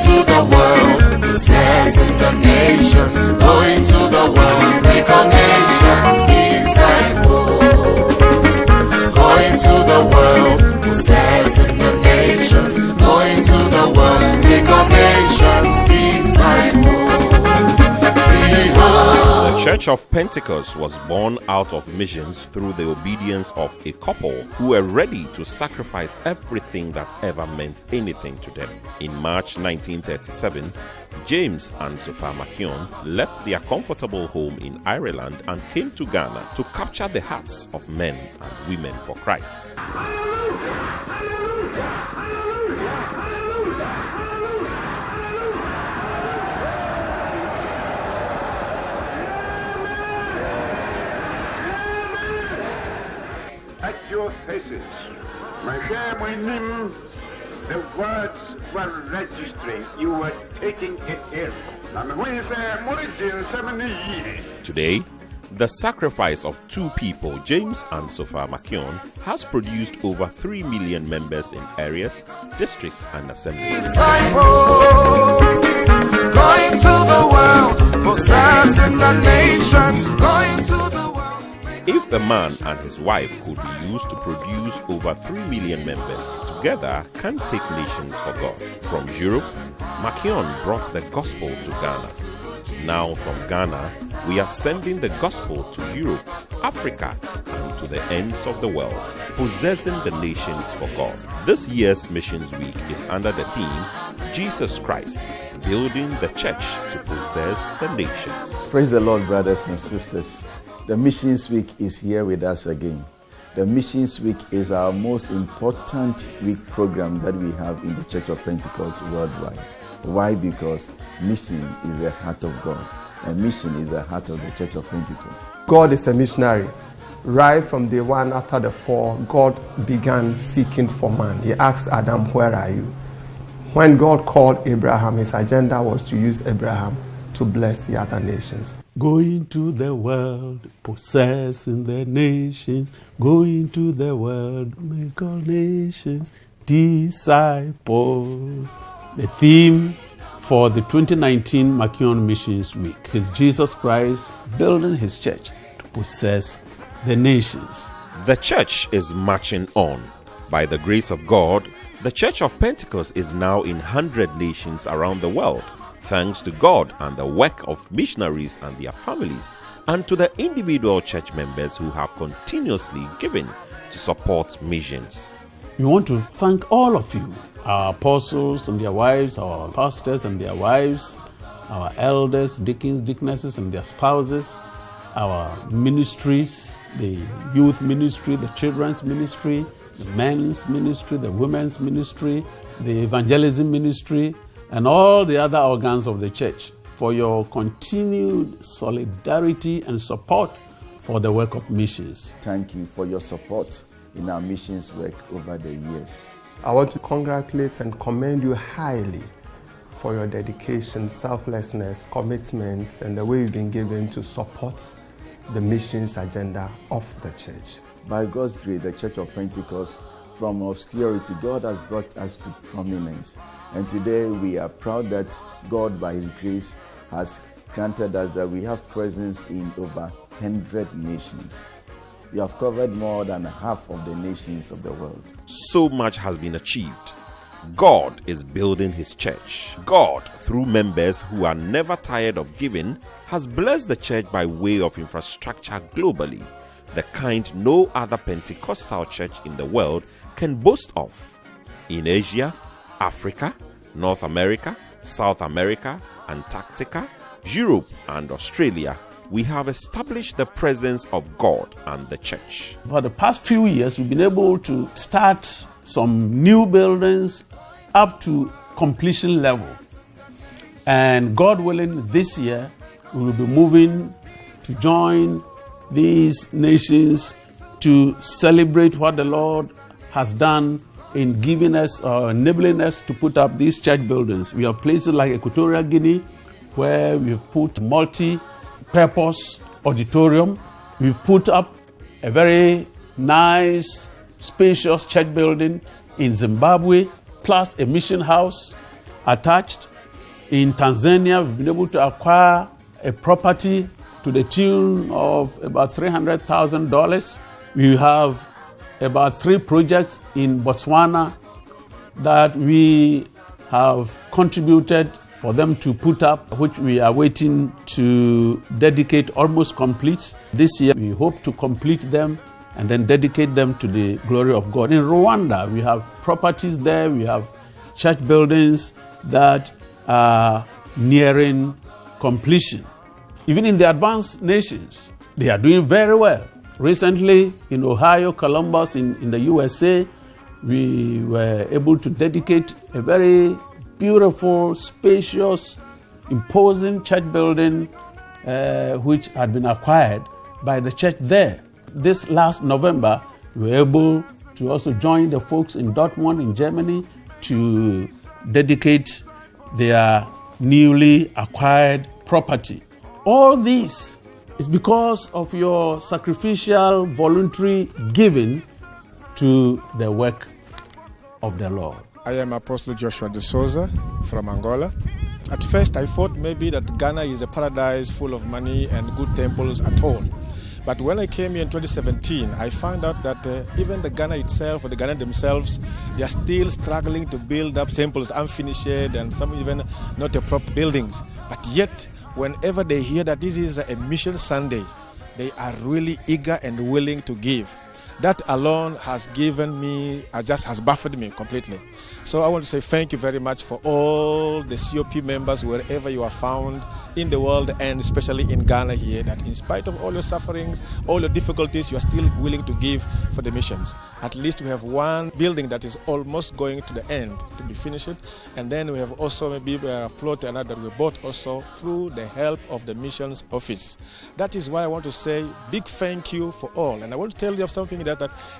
to the world, possessing the nations, going to the world, make all nations disciples. Going to the world, possessing the nations, going to the world, make all nations disciples. The Church of Pentecost was born out of missions through the obedience of a couple who were ready to sacrifice everything that ever meant anything to them. In March 1937, James and Sophia Makion left their comfortable home in Ireland and came to Ghana to capture the hearts of men and women for Christ. At your faces, my Chairman, the words were registering. You were taking it in. Today, the sacrifice of two people, James and Sophia Makion, has produced over 3 million members in areas, districts, and assemblies. Going to the world, possessing the nations, going to the world. If the man and his wife could be used to produce over 3 million members, together can take nations for God. From Europe, Makion brought the gospel to Ghana. Now from Ghana, we are sending the gospel to Europe, Africa, and to the ends of the world, possessing the nations for God. This year's Missions Week is under the theme, Jesus Christ, building the church to possess the nations. Praise the Lord, brothers and sisters. The Missions Week is here with us again. The Missions Week is our most important week program that we have in the Church of Pentecost worldwide. Why? Because mission is the heart of God, and mission is the heart of the Church of Pentecost. God is a missionary. Right from day one after the fall, God began seeking for man. He asked Adam, "Where are you?" When God called Abraham, his agenda was to use Abraham to bless the other nations. Going to the world, possessing the nations, going to the world, make all nations disciples. The theme for the 2019 Makion Missions Week is Jesus Christ building his church to possess the nations. The church is marching on. By the grace of God, the Church of Pentecost is now in 100 nations around the world, thanks to God and the work of missionaries and their families, and to the individual church members who have continuously given to support missions. We want to thank all of you, our apostles and their wives, our pastors and their wives, our elders, deacons, deaconesses and their spouses, our ministries, the youth ministry, the children's ministry, the men's ministry, the women's ministry, the evangelism ministry, and all the other organs of the church for your continued solidarity and support for the work of missions. Thank you for your support in our missions work over the years. I want to congratulate and commend you highly for your dedication, selflessness, commitment, and the way you've been given to support the missions agenda of the church. By God's grace, the Church of Pentecost, from obscurity, God has brought us to prominence. And today we are proud that God, by His grace, has granted us that we have presence in over 100 nations. We have covered more than half of the nations of the world. So much has been achieved. God is building His church. God, through members who are never tired of giving, has blessed the church by way of infrastructure globally, the kind no other Pentecostal church in the world can boast of. In Asia, Africa, North America, South America, Antarctica, Europe, and Australia, we have established the presence of God and the church. For the past few years, we've been able to start some new buildings up to completion level. And God willing, this year, we will be moving to join these nations to celebrate what the Lord has done in giving us or enabling us to put up these church buildings. We have places like Equatorial Guinea, where we've put multi-purpose auditorium. We've put up a very nice, spacious church building in Zimbabwe, plus a mission house attached. In Tanzania, we've been able to acquire a property to the tune of about $300,000. We have about 3 projects in Botswana that we have contributed for them to put up, which we are waiting to dedicate almost complete. This year, we hope to complete them and then dedicate them to the glory of God. In Rwanda, we have properties there, we have church buildings that are nearing completion. Even in the advanced nations, they are doing very well. Recently, in Ohio, Columbus, in the USA, we were able to dedicate a very beautiful, spacious, imposing church building which had been acquired by the church there. This last November, we were able to also join the folks in Dortmund in Germany to dedicate their newly acquired property. All this is because of your sacrificial, voluntary giving to the work of the Lord. I am Apostle Joshua de Souza from Angola. At first, I thought maybe that Ghana is a paradise full of money and good temples at all. But when I came here in 2017, I found out that even the Ghana itself, or the Ghanaians themselves, they are still struggling to build up temples unfinished and some even not a proper buildings. But yet, whenever they hear that this is a mission Sunday, they are really eager and willing to give. That alone has given me, just has baffled me completely. So I want to say thank you very much for all the COP members, wherever you are found in the world, and especially in Ghana here, that in spite of all your sufferings, all your difficulties, you are still willing to give for the missions. At least we have one building that is almost going to the end to be finished. And then we have also maybe a plot another that we bought also through the help of the missions office. That is why I want to say big thank you for all. And I want to tell you of something that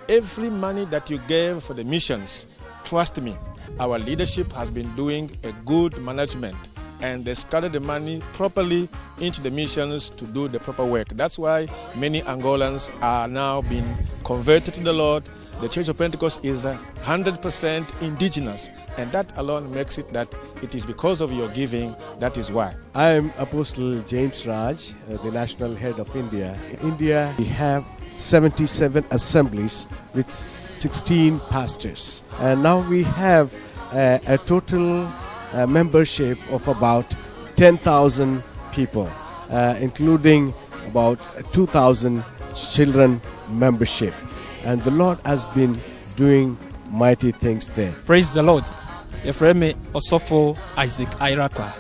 every money that you gave for the missions, trust me, our leadership has been doing a good management, and they scattered the money properly into the missions to do the proper work. That's why many Angolans are now being converted to the Lord. The Church of Pentecost is 100% indigenous, and that alone makes it that it is because of your giving. That is why. I am Apostle James Raj, the national head of India. In India, we have 77 assemblies with 16 pastors. And now we have a total membership of about 10,000 people, including about 2,000 children membership. And the Lord has been doing mighty things there. Praise the Lord. Efreme Osofo Isaac Irakwa.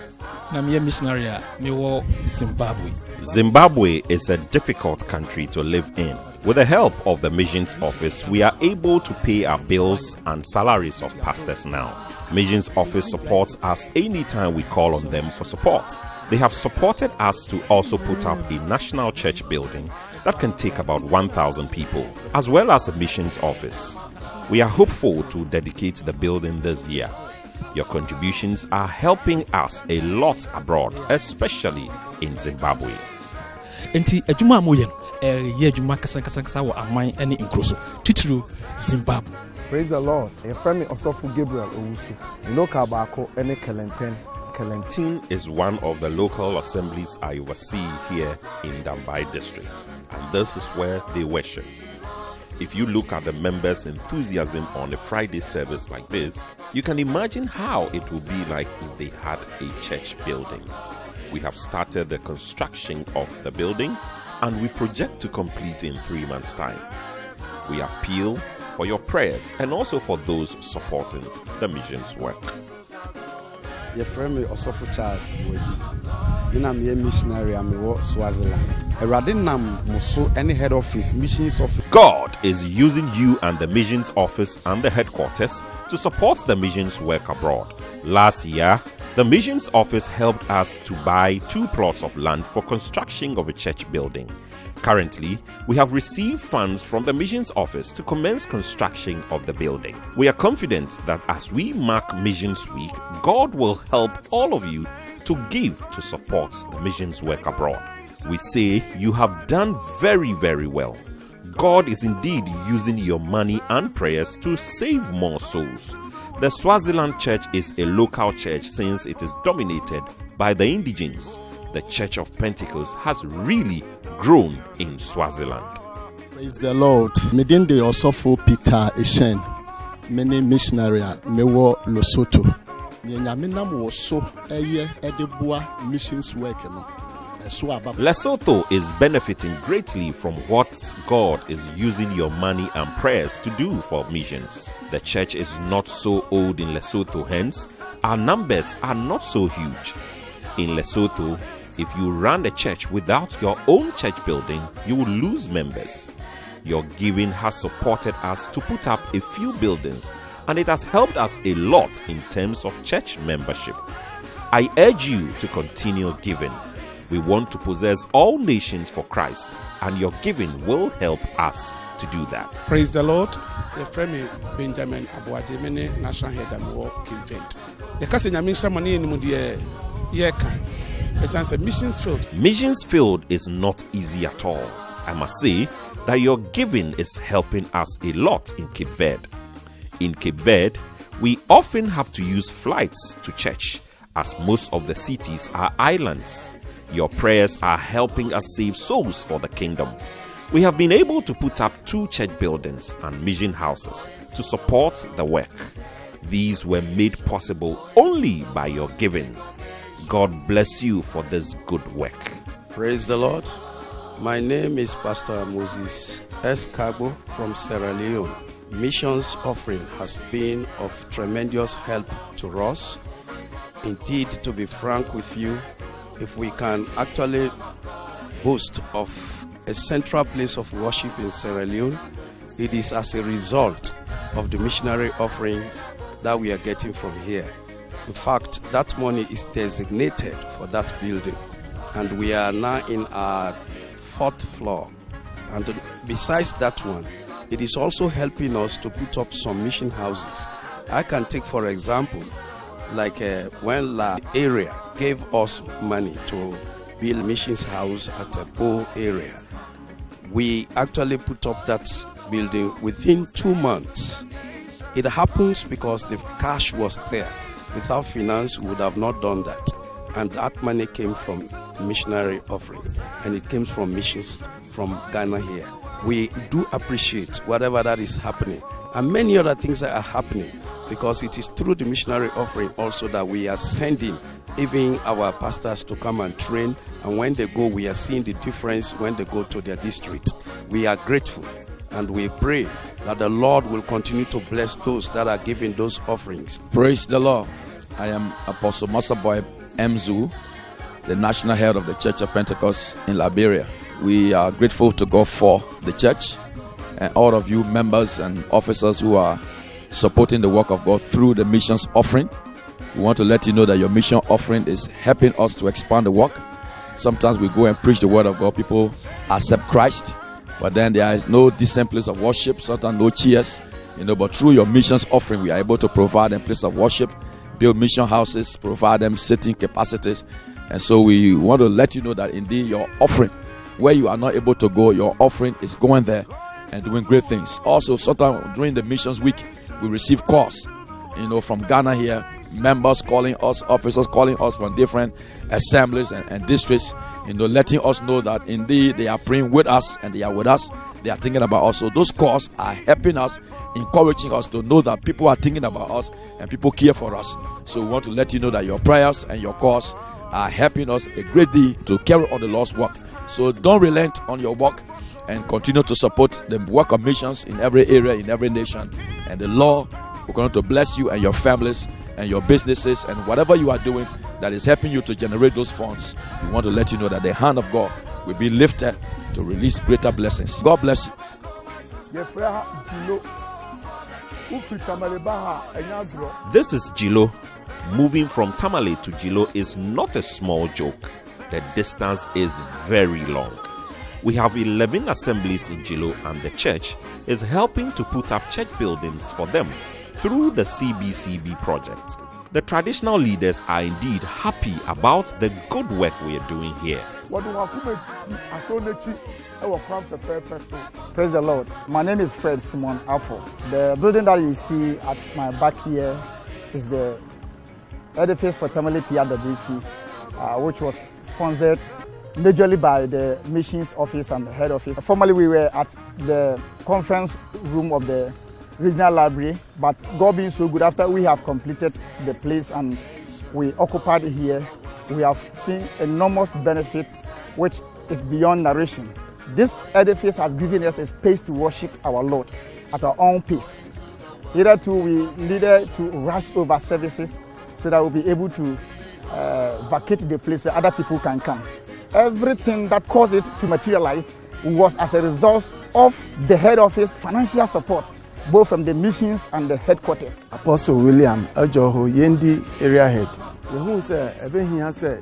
I'm a missionary in Zimbabwe. Zimbabwe is a difficult country to live in. With the help of the Missions Office, we are able to pay our bills and salaries of pastors now. Missions Office supports us anytime we call on them for support. They have supported us to also put up a national church building that can take about 1,000 people, as well as a Missions Office. We are hopeful to dedicate the building this year. Your contributions are helping us a lot abroad, especially in Zimbabwe. Zimbabwe. Praise the Lord. Your friend Osofo Gabriel Owusu. Local Bako any Kelenten. Kelenten is one of the local assemblies I oversee here in Dambai district, and this is where they worship. If you look at the members' enthusiasm on a Friday service like this, you can imagine how it would be like if they had a church building. We have started the construction of the building, and we project to complete in 3 months' time. We appeal for your prayers and also for those supporting the missions work. Your friend me Osofo Charles Wedi. I'm a missionary. I'm in Swaziland. Radinam Musu any head office missions office. God is using you and the missions office and the headquarters to support the missions work abroad. Last year, the missions office helped us to buy 2 plots of land for construction of a church building. Currently, we have received funds from the missions office to commence construction of the building. We are confident that as we mark Missions Week, God will help all of you to give to support the missions work abroad. We say you have done very, very well. God is indeed using your money and prayers to save more souls. The Swaziland Church is a local church since it is dominated by the indigenes. The Church of Pentecost has really grown in Swaziland. Praise the Lord. Medinde Osofo Peter Eshen, many missionary mewo Lesotho. Nyaminam woso eye edebua missions work no. Lesotho is benefiting greatly from what God is using your money and prayers to do for missions. The church is not so old in Lesotho, hence our numbers are not so huge. In Lesotho, if you run a church without your own church building, you will lose members. Your giving has supported us to put up a few buildings, and it has helped us a lot in terms of church membership. I urge you to continue giving. We want to possess all nations for Christ, and your giving will help us to do that. Praise the Lord. The friend Benjamin Abuajemene National Head and War Event. The Cassia Misha Money in Mudia Yeka. It's a missions field. Missions field is not easy at all. I must say that your giving is helping us a lot in Cape Verde. In Cape Verde, we often have to use flights to church, as most of the cities are islands. Your prayers are helping us save souls for the kingdom. We have been able to put up 2 church buildings and mission houses to support the work. These were made possible only by your giving. God bless you for this good work. Praise the Lord. My name is Pastor Moses S. Kagbo from Sierra Leone. Missions offering has been of tremendous help to us. Indeed, to be frank with you, if we can actually boast of a central place of worship in Sierra Leone, it is as a result of the missionary offerings that we are getting from here. In fact, that money is designated for that building, and we are now in our 4th floor. And besides that one, it is also helping us to put up some mission houses. I can take, for example, like when La area gave us money to build missions house at a Bo area. We actually put up that building within 2 months. It happens because the cash was there. Without finance, we would have not done that. And that money came from missionary offering, and it came from missions from Ghana here. We do appreciate whatever that is happening, and many other things that are happening, because it is through the missionary offering also that we are sending even our pastors to come and train, and when they go, we are seeing the difference when they go to their district. We are grateful, and we pray that the Lord will continue to bless those that are giving those offerings. Praise the Lord. I am Apostle Masaboy Mzu, the national head of the Church of Pentecost in Liberia. We are grateful to God for the church and all of you members and officers who are supporting the work of God through the missions offering. We want to let you know that your mission offering is helping us to expand the work. Sometimes we go and preach the word of God, people accept Christ, but then there is no decent place of worship, sometimes no cheers, but through your missions offering, we are able to provide them place of worship, build mission houses, provide them sitting capacities. And so we want to let you know that indeed your offering, where you are not able to go, your offering is going there and doing great things. Also, sometimes during the missions week, we receive calls, from Ghana here, members calling us, officers calling us from different assemblies and districts, letting us know that indeed they are praying with us and they are with us. They are thinking about us. So those calls are helping us, encouraging us to know that people are thinking about us and people care for us. So we want to let you know that your prayers and your calls are helping us a great deal to carry on the Lord's work. So don't relent on your work and continue to support the work of missions in every area, in every nation. And the Lord will continue to bless you and your families and your businesses and whatever you are doing that is helping you to generate those funds. We want to let you know that the hand of God will be lifted to release greater blessings. God bless you. This is Gilo. Moving from Tamale to Gilo is not a small joke. The distance is very long. We have 11 assemblies in Gilo, and the church is helping to put up church buildings for them through the CBCB project. The traditional leaders are indeed happy about the good work we are doing here. Praise the Lord. My name is Fred Simon Afo. The building that you see at my back here is the edifice for Tamale PRWC, which was sponsored majorly by the missions office and the head office. Formerly, we were at the conference room of the regional library, but God being so good, after we have completed the place and we occupied here, we have seen enormous benefit which is beyond narration. This edifice has given us a space to worship our Lord at our own pace. Hitherto, we needed to rush over services so that we'll be able to vacate the place where other people can come. Everything that caused it to materialize was as a result of the head office financial support, both from the missions and the headquarters. Apostle William Ajoho Yendi area head. Yehu say ebe hi say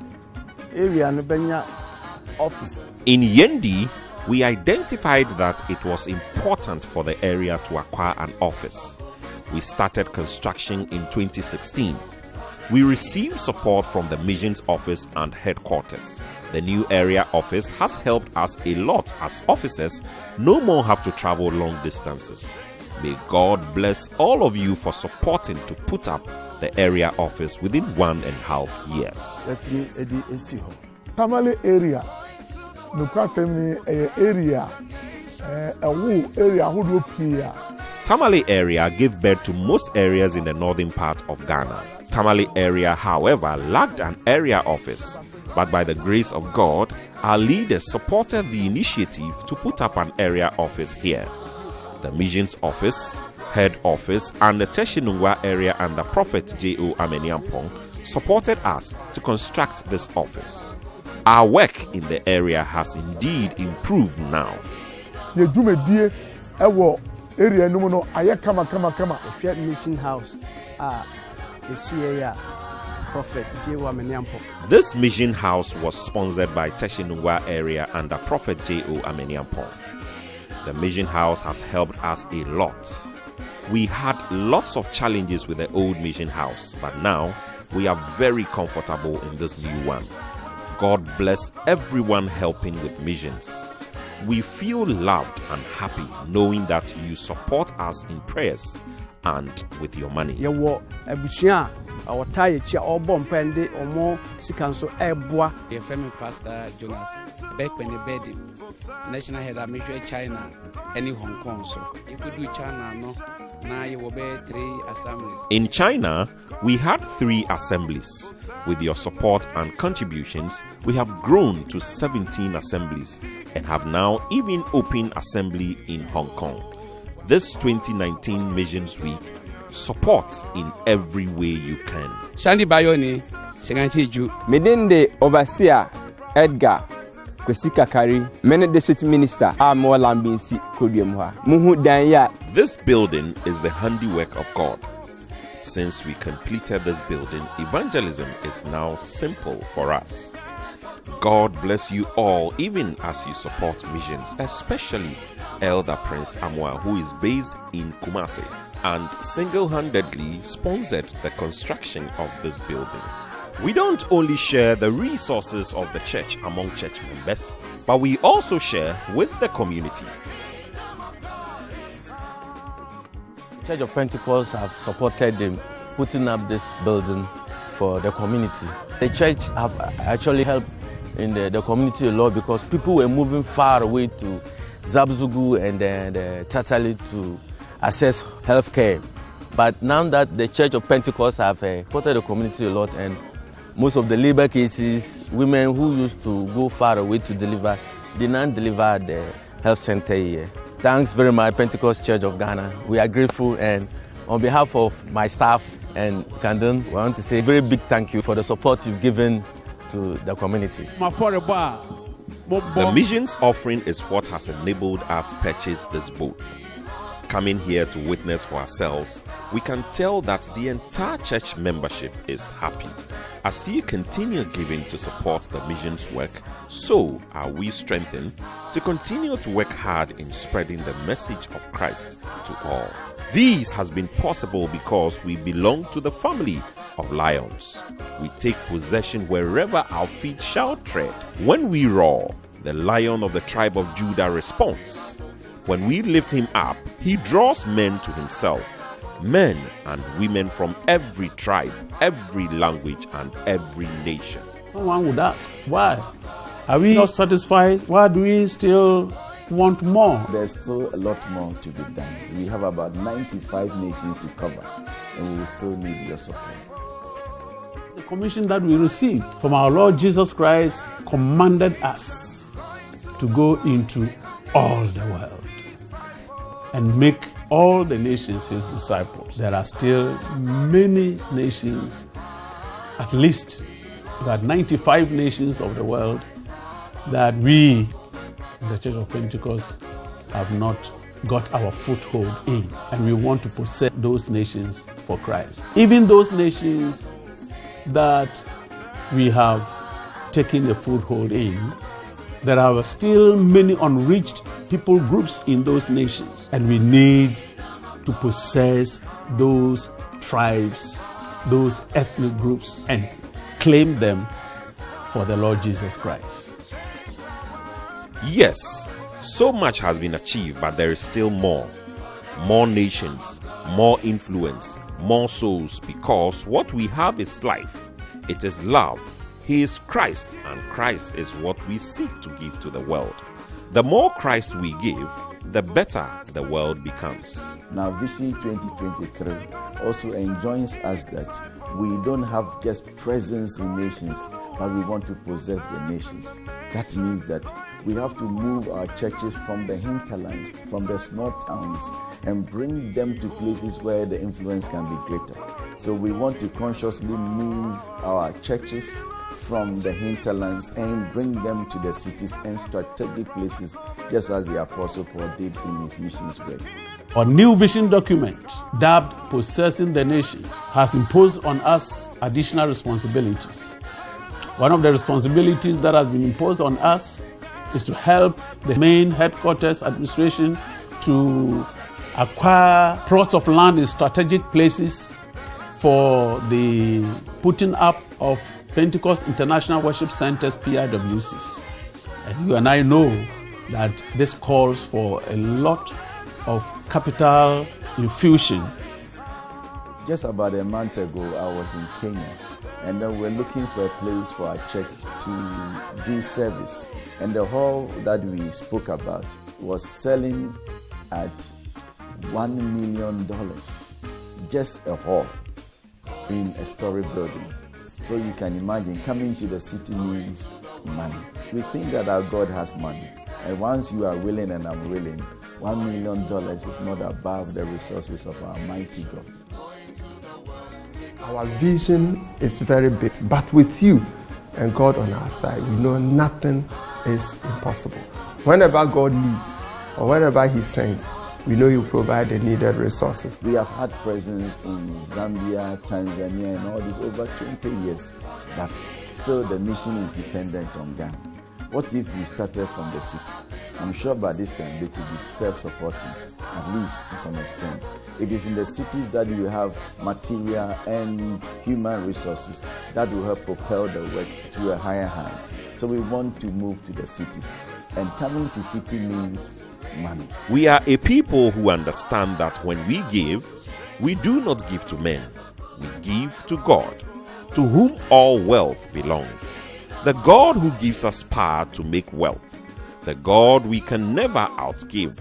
area no benya office. In Yendi, we identified that it was important for the area to acquire an office. We started construction in 2016. We received support from the missions office and headquarters. The new area office has helped us a lot as officers no more have to travel long distances. May God bless all of you for supporting to put up the area office within 1.5 years. Let me edi esi ho. Tamale area. No kwasemi area. Area hudu pia. Tamale area gave birth to most areas in the northern part of Ghana. Tamale area, however, lacked an area office, but by the grace of God, our leaders supported the initiative to put up an area office here. The missions office, head office, and the Teshinungwa area under Prophet J.O. Amenyampong supported us to construct this office. Our work in the area has indeed improved now. Area no aye kama. Shared mission house. Prophet J.O. Amenyampong. This mission house was sponsored by Teshinungwa area under Prophet J.O. Amenyampong. The mission house has helped us a lot. We had lots of challenges with the old mission house, but now we are very comfortable in this new one. God bless everyone helping with missions. We feel loved and happy knowing that you support us in prayers and with your money. Our tie chia obom pende omo sikanso eboa. Your friend Pastor Jonas back when the bed national head of China any Hong Kong, so you could do China no now you will be 3 assemblies. In China, we had 3 assemblies. With your support and contributions, we have grown to 17 assemblies and have now even opened assembly in Hong Kong. This 2019 Missions Week, support in every way you can. Shandy Bayoni, Seganchiju. Medende Overseer Edgar Kwesikakari, Mene District Minister, Amo Lambinsi Kodiumha. Muhu Danya. This building is the handiwork of God. Since we completed this building, evangelism is now simple for us. God bless you all, even as you support missions, especially Elder Prince Amwa, who is based in Kumasi and single-handedly sponsored the construction of this building. We don't only share the resources of the church among church members, but we also share with the community. Church of Pentecost have supported them putting up this building for the community. The church have actually helped in the community a lot because people were moving far away to Zabzugu and the Tatali to access healthcare. But now that the Church of Pentecost have supported the community a lot, and most of the labor cases, women who used to go far away to deliver, they now deliver at the health center here. Thanks very much, Pentecost Church of Ghana. We are grateful, and on behalf of my staff and Kandun, we want to say a very big thank you for the support you've given to the community. The missions offering is what has enabled us purchase this boat. Coming here to witness for ourselves, we can tell that the entire church membership is happy. As you continue giving to support the missions work, so are we strengthened to continue to work hard in spreading the message of Christ to all. This has been possible because we belong to the family of lions. We take possession wherever our feet shall tread. When we roar, the lion of the tribe of Judah responds. When we lift him up, he draws men to himself, men and women from every tribe, every language, and every nation. Someone would ask, why? Are we not satisfied? Why do we still want more? There's still a lot more to be done. We have about 95 nations to cover, and we will still need your support. The commission that we received from our Lord Jesus Christ commanded us to go into all the world and make all the nations his disciples. There are still many nations, at least about 95 nations of the world, that we, the Church of Pentecost, have not got our foothold in. And we want to possess those nations for Christ. Even those nations that we have taken a foothold in, there are still many unreached people groups in those nations. And we need to possess those tribes, those ethnic groups, and claim them for the Lord Jesus Christ. Yes, so much has been achieved, but there is still more. More nations, more influence, more souls, because what we have is life. It is love. He is Christ, and Christ is what we seek to give to the world. The more Christ we give, the better the world becomes. Now, Vision 2023 also enjoins us that we don't have just presence in nations, but we want to possess the nations. That means that we have to move our churches from the hinterlands, from the small towns, and bring them to places where the influence can be greater. So we want to consciously move our churches from the hinterlands and bring them to the cities and strategic places, just as the Apostle Paul did in his missions work. Our new vision document, dubbed Possessing the Nations, has imposed on us additional responsibilities. One of the responsibilities that has been imposed on us is to help the main headquarters administration to acquire plots of land in strategic places for the putting up of Pentecost International Worship Centers, PIWCs. And you and I know that this calls for a lot of capital infusion. Just about a month ago, I was in Kenya, and then we're looking for a place for our church to do service. And the hall that we spoke about was selling at $1 million, just a hall in a story building. So you can imagine, coming to the city means money. We think that our God has money, and once you are willing and I'm willing, $1 million is not above the resources of our mighty God. Our vision is very big, but with you and God on our side, we know nothing is impossible. Whenever God leads or wherever He sends, we know He will provide the needed resources. We have had presence in Zambia, Tanzania, and all this over 20 years, but still the mission is dependent on Ghana. What if we started from the city? I'm sure by this time they could be self-supporting, at least to some extent. It is in the cities that you have material and human resources that will help propel the work to a higher height. So we want to move to the cities. And coming to city means money. We are a people who understand that when we give, we do not give to men. We give to God, to whom all wealth belongs. The God who gives us power to make wealth. The God we can never outgive.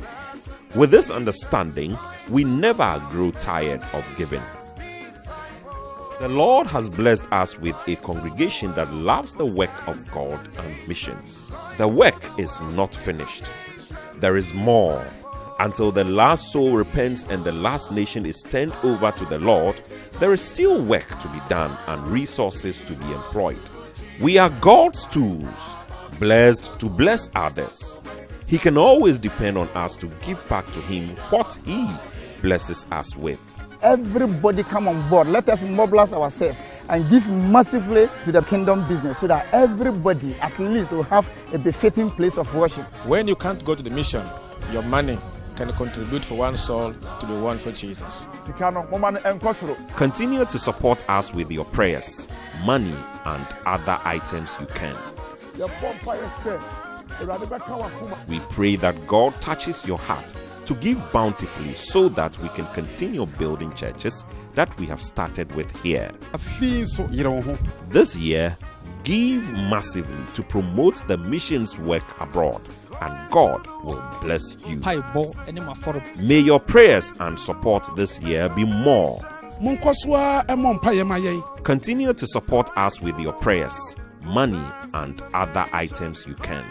With this understanding, we never grow tired of giving. The Lord has blessed us with a congregation that loves the work of God and missions. The work is not finished. There is more. Until the last soul repents and the last nation is turned over to the Lord, there is still work to be done and resources to be employed. We are God's tools, blessed to bless others. He can always depend on us to give back to Him what He blesses us with. Everybody come on board. Let us mobilize ourselves and give massively to the kingdom business so that everybody at least will have a befitting place of worship. When you can't go to the mission, your money can contribute for one soul to be won for Jesus. Continue to support us with your prayers, money, and other items you can. We pray that God touches your heart to give bountifully so that we can continue building churches that we have started with here. This year, give massively to promote the missions work abroad, and God will bless you. May your prayers and support this year be more. Continue to support us with your prayers, money, and other items you can.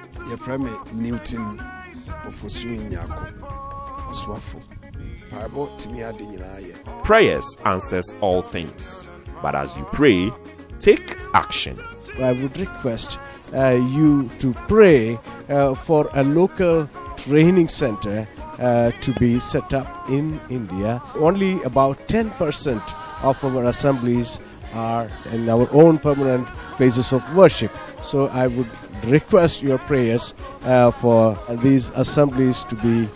Prayers answers all things, but as you pray, take action. I would request you to pray for a local training center to be set up in India. Only about 10% of our assemblies are in our own permanent places of worship. So I would request your prayers for these assemblies to be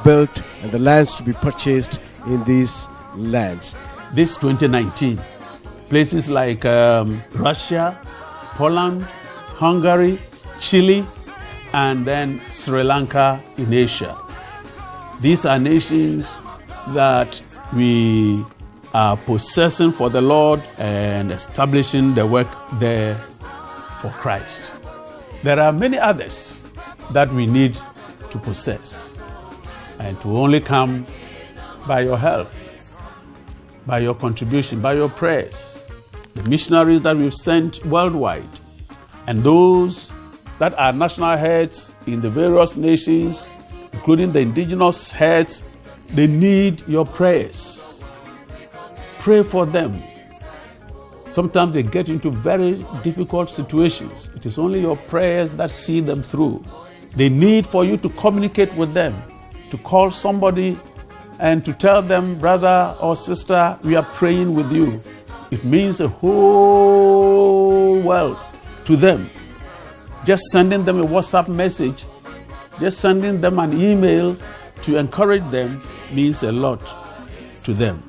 built and the lands to be purchased in these lands. This 2019, places like Russia, Poland, Hungary, Chile, and then Sri Lanka in Asia. These are nations that we are possessing for the Lord and establishing the work there for Christ. There are many others that we need to possess and to only come by your help, by your contribution, by your prayers. The missionaries that we've sent worldwide and those that are national heads in the various nations, including the indigenous heads, they need your prayers. Pray for them. Sometimes they get into very difficult situations. It is only your prayers that see them through. They need for you to communicate with them, to call somebody and to tell them, brother or sister, we are praying with you. It means a whole world to them. Just sending them a WhatsApp message, just sending them an email to encourage them means a lot to them.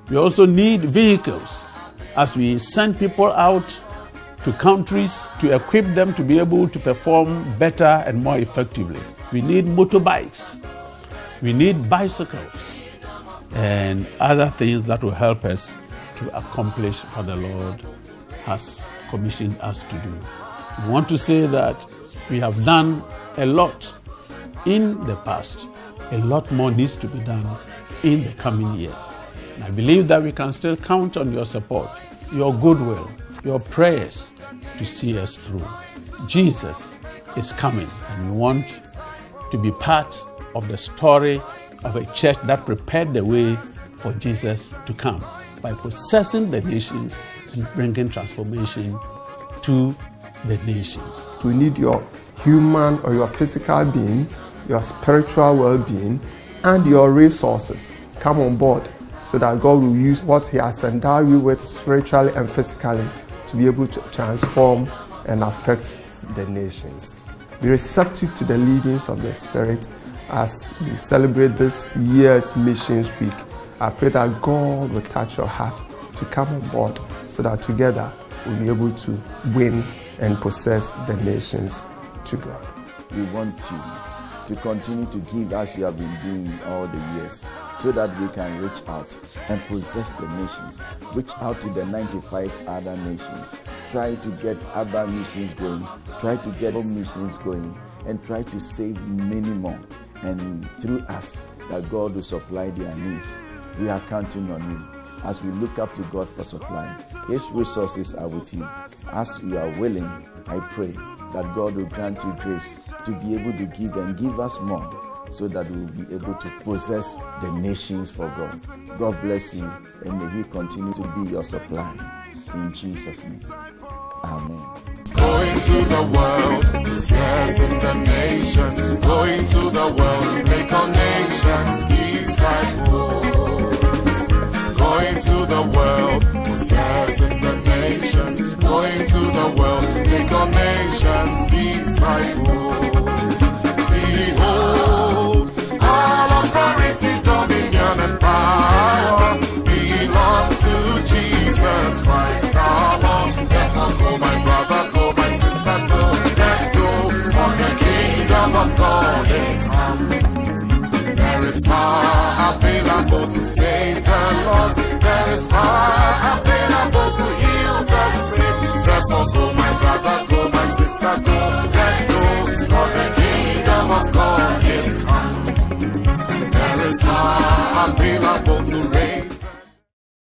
We also need vehicles as we send people out to countries to equip them to be able to perform better and more effectively. We need motorbikes, we need bicycles, and other things that will help us to accomplish what the Lord has commissioned us to do. We want to say that we have done a lot in the past. A lot more needs to be done in the coming years. And I believe that we can still count on your support, your goodwill, your prayers to see us through. Jesus is coming, and we want to be part of the story of a church that prepared the way for Jesus to come by possessing the nations and bringing transformation to the nations. We need your human or your physical being, your spiritual well-being, and your resources. Come on board so that God will use what He has endowed you with spiritually and physically to be able to transform and affect the nations. Be receptive to the leadings of the Spirit as we celebrate this year's Missions Week. I pray that God will touch your heart to come on board so that together we'll be able to win and possess the nations to God. We want you to continue to give as you have been doing all the years, so that we can reach out and possess the nations. Reach out to the 95 other nations. Try to get other missions going. Try to get home missions going. And try to save many more. And through us, that God will supply their needs. We are counting on you. As we look up to God for supply, His resources are with you. As you are willing, I pray that God will grant you grace to be able to give and give us more, so that we will be able to possess the nations for God. God bless you, and may He continue to be your supply. In Jesus' name, amen. Go into the world, possessing the nations. Go into the world, make all nations disciples. Go into the world, possessing the nations. Go into the world, make all nations disciples. Behold, unbearable.